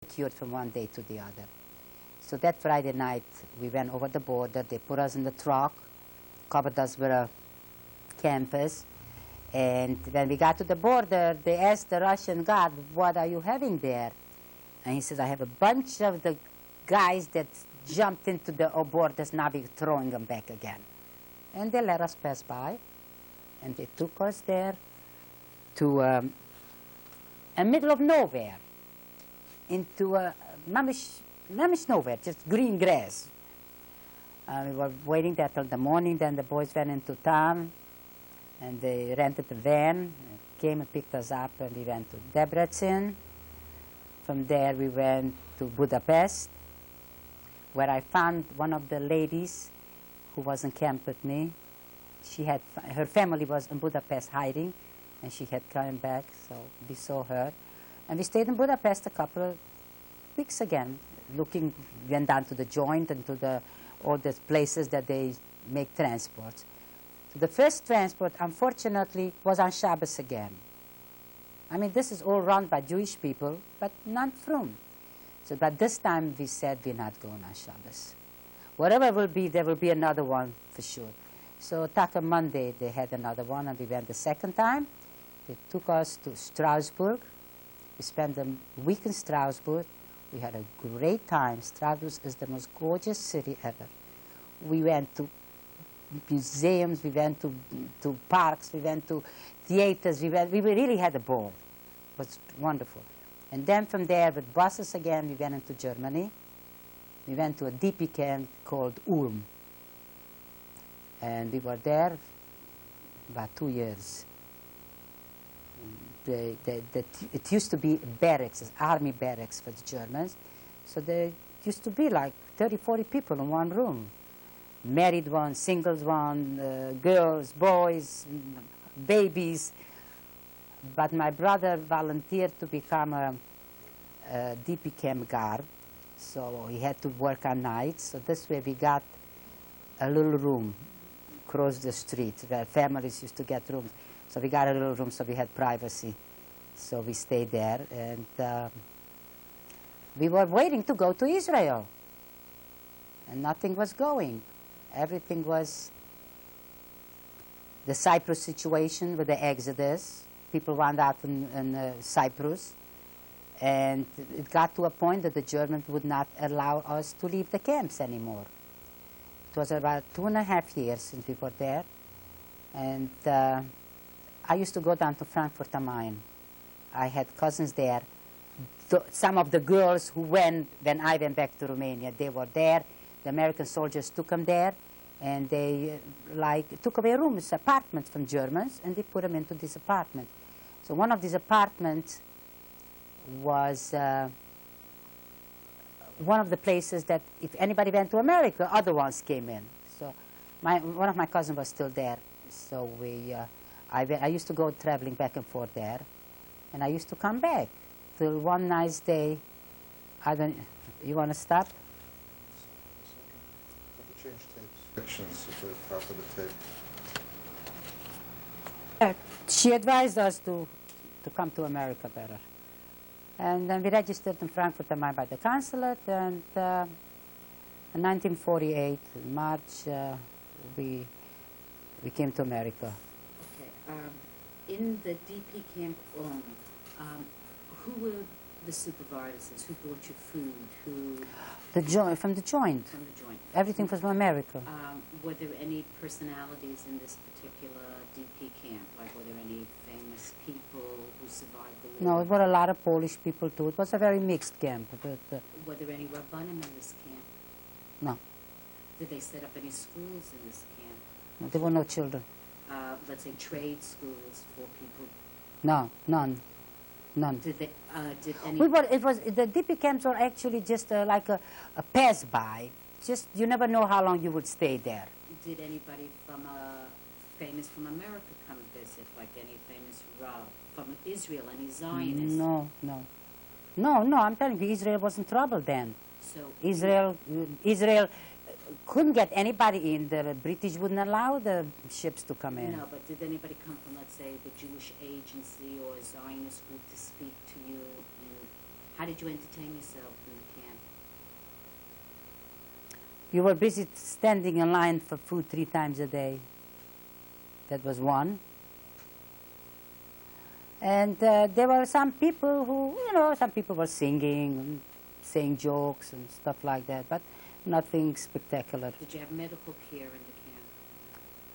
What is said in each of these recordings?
cured from one day to the other. So that Friday night, we went over the border. They put us in the truck, covered us with a canvas. And when we got to the border, they asked the Russian guard, "What are you having there?" And he says, "I have a bunch of the guys that jumped into the borders, now we're throwing them back again." And they let us pass by. And they took us there to a middle of nowhere, into a mamish nowhere, just green grass. We were waiting there till the morning. Then the boys went into town, and they rented a van, came and picked us up, and we went to Debrecen. From there, we went to Budapest, where I found one of the ladies who was in camp with me. Her family was in Budapest hiding, and she had come back, so we saw her. And we stayed in Budapest a couple of weeks again, went down to the joint and to all the places that they make transports. So the first transport, unfortunately, was on Shabbos again. I mean, this is all run by Jewish people, but not from. So, but this time we said we're not going on Shabbos. Whatever it will be, there will be another one for sure. So, Taka Monday, they had another one, and we went the second time. They took us to Strasbourg. We spent a week in Strasbourg. We had a great time. Strasbourg is the most gorgeous city ever. We went to museums, we went to parks, we went to theaters, we really had a ball. It was wonderful. And then from there, with buses again, we went into Germany. We went to a DP camp called Ulm. And we were there about 2 years. It used to be barracks, army barracks for the Germans. So there used to be like 30, 40 people in one room. Married one, singles one, girls, boys, babies. But my brother volunteered to become a DP camp guard, so he had to work on nights. So this way we got a little room across the street where families used to get rooms. So we got a little room so we had privacy. So we stayed there, and we were waiting to go to Israel. And nothing was going. Everything was the Cyprus situation with the Exodus. People wound up in Cyprus. And it got to a point that the Germans would not allow us to leave the camps anymore. It was about 2.5 years since we were there. And I used to go down to Frankfurt am Main. I had cousins there. Some of the girls who went, when I went back to Romania, they were there. The American soldiers took them there, and they took away rooms, apartments from Germans, and they put them into this apartment. So one of these apartments was one of the places that if anybody went to America, other ones came in. So one of my cousins was still there. So I used to go traveling back and forth there, and I used to come back till one nice day. You want to stop? Change tapes. Sections at the top of the tape. She advised us to come to America better. And then we registered in Frankfurt am Main by the consulate, and in 1948, in March, we came to America. Okay. In the DP camp Ulm, who were the supervisors? Who brought you food? From the joint. From the joint. Everything was from America. Were there any personalities in this particular DP camp? Like, were there any famous people who survived the war? No, it were a lot of Polish people too. It was a very mixed camp. But, were there any Rabbanim in this camp? No. Did they set up any schools in this camp? No, there were no children. Let's say trade schools for people? No, none. None. Did they? Did any? The DP camps were actually just like a pass-by. Just you never know how long you would stay there. Did anybody famous from America come visit? Like any famous Rav from Israel, any Zionists? No. I'm telling you, Israel was in trouble then. So Israel couldn't get anybody in. The British wouldn't allow the ships to come in. No, but did anybody come from, let's say, the Jewish Agency or a Zionist group to speak to you? And How did you entertain yourself in the camp? You were busy standing in line for food 3 times a day. That was one. And there were some people who, some people were singing, and saying jokes and stuff like that, but nothing spectacular. Did you have medical care in the camp?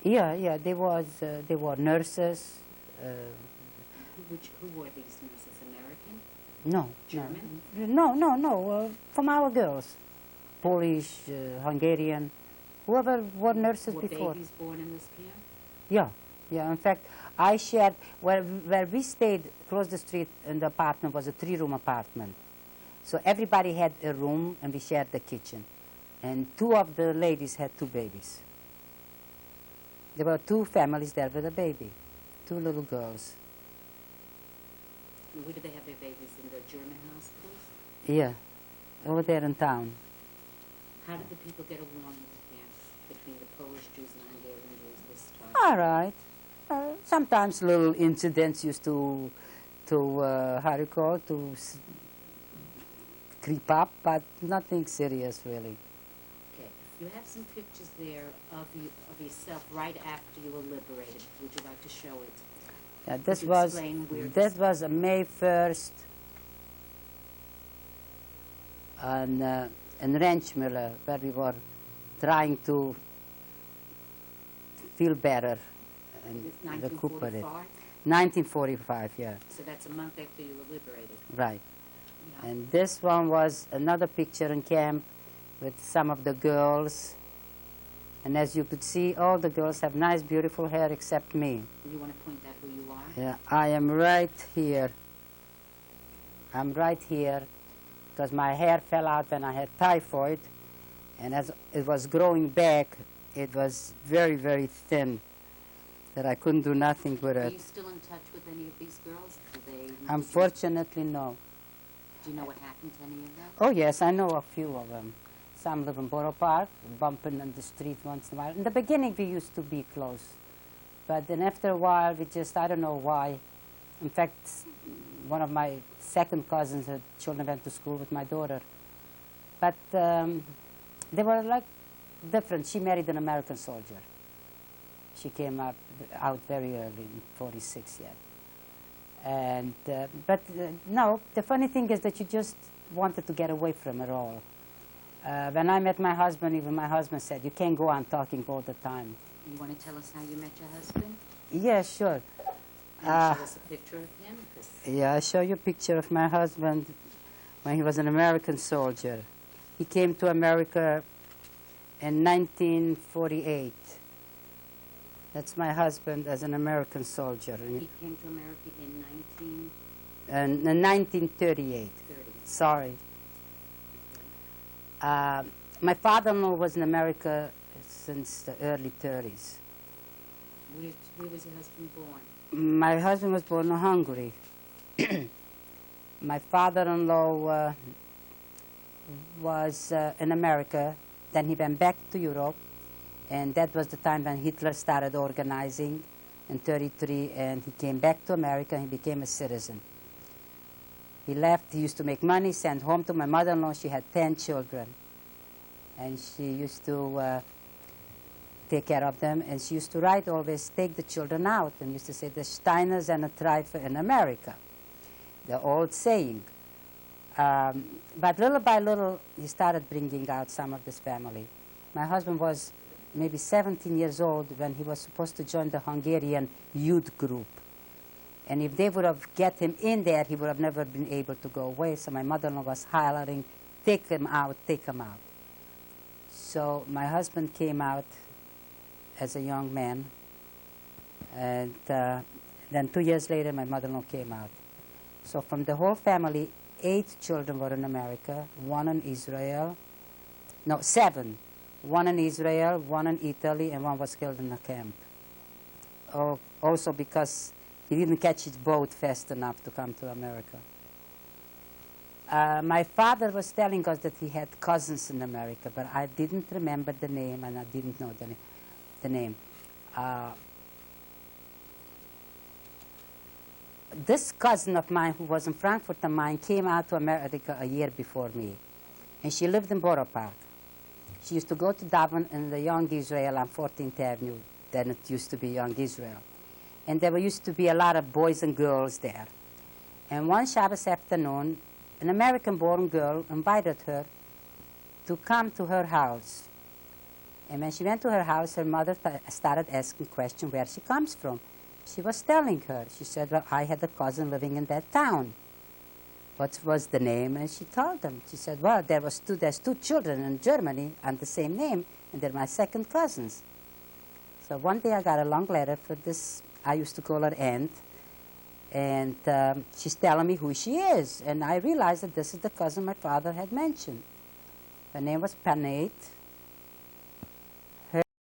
Yeah, there were nurses. Who were these nurses? American? No. German? No, from our girls. Polish, Hungarian, whoever were nurses Were before. babies born in this camp? Yeah. In fact, I shared, where we stayed across the street in the apartment was a 3-room apartment. So everybody had a room and we shared the kitchen. And 2 of the ladies had 2 babies. There were 2 families there with a baby, 2 little girls. Where did they have their babies? In the German hospitals? Yeah, over there in town. How did the people get along in the camp between the Polish Jews and Hungarian Jews this time? All right. Sometimes little incidents used to creep up, but nothing serious really. Okay. You have some pictures there of yourself right after you were liberated. Would you like to show it? Yeah, Could this you was explain where that was May 1st in Ranchmiller, where we were trying to feel better and It's recuperate. 1945? 1945, yeah, So that's a month after you were liberated. right. Yeah. And this one was another picture in camp with some of the girls. And as you could see, all the girls have nice, beautiful hair except me. You want to point out who you are? Yeah, I am right here. I'm right here because my hair fell out when I had typhoid. And as it was growing back, it was very, very thin that I couldn't do nothing with Are it. you still in touch with any of these girls? Unfortunately, no. Do you know what happened to any of them? Oh, yes, I know a few of them. Some live in Borough Park, bumping in the street once in a while. In the beginning, we used to be close. But then after a while, we just, I don't know why. In fact, one of my second cousins, her children went to school with my daughter. But they were like different. She married an American soldier. She came out very early, in 46 yet. And, no, the funny thing is that you just wanted to get away from it all. When I met my husband, even my husband said, you can't go on talking all the time. You want to tell us how you met your husband? Yeah, sure. And show us a picture of him? 'Cause Yeah, I'll show you a picture of my husband when he was an American soldier. He came to America in 1948. That's my husband as an American soldier. he came to America in In 1938. 1930. Sorry. My father-in-law was in America since the early 30s. Where was your husband born? My husband was born in Hungary. My father-in-law was in America. Then he went back to Europe, and that was the time when Hitler started organizing in 1933, and he came back to America and he became a citizen. He left, he used to make money, send home to my mother-in-law. She had 10 children, and she used to take care of them, and she used to write always, take the children out, and used to say, the Steiners and a Treifer in America, the old saying. But little by little, he started bringing out some of this family. My husband was maybe 17 years old when he was supposed to join the Hungarian youth group. And if they would have get him in there, he would have never been able to go away. So my mother-in-law was hollering, take him out, take him out. So my husband came out as a young man. And then 2 years later, my mother-in-law came out. So from the whole family, 8 children were in America, 1 in Israel. No, 7. 1 in Israel, 1 in Italy, and 1 was killed in a camp. Oh, also because he didn't catch his boat fast enough to come to America. My father was telling us that he had cousins in America, but I didn't remember the name, and I didn't know the name. this cousin of mine who was in Frankfurt am Main came out to America a year before me. And she lived in Borough Park. She used to go to daven in the Young Israel on 14th Avenue. Then it used to be Young Israel. And there used to be a lot of boys and girls there. And one Shabbos afternoon, an American-born girl invited her to come to her house. And when she went to her house, her mother started asking questions where she comes from. She was telling her. She said, well, I had a cousin living in that town. What was the name? And she told them. She said, well, there's two children in Germany on the same name, and they're my second cousins. So one day I got a long letter for this. I used to call her aunt. And she's telling me who she is. And I realized that this is the cousin my father had mentioned. Her name was Panate.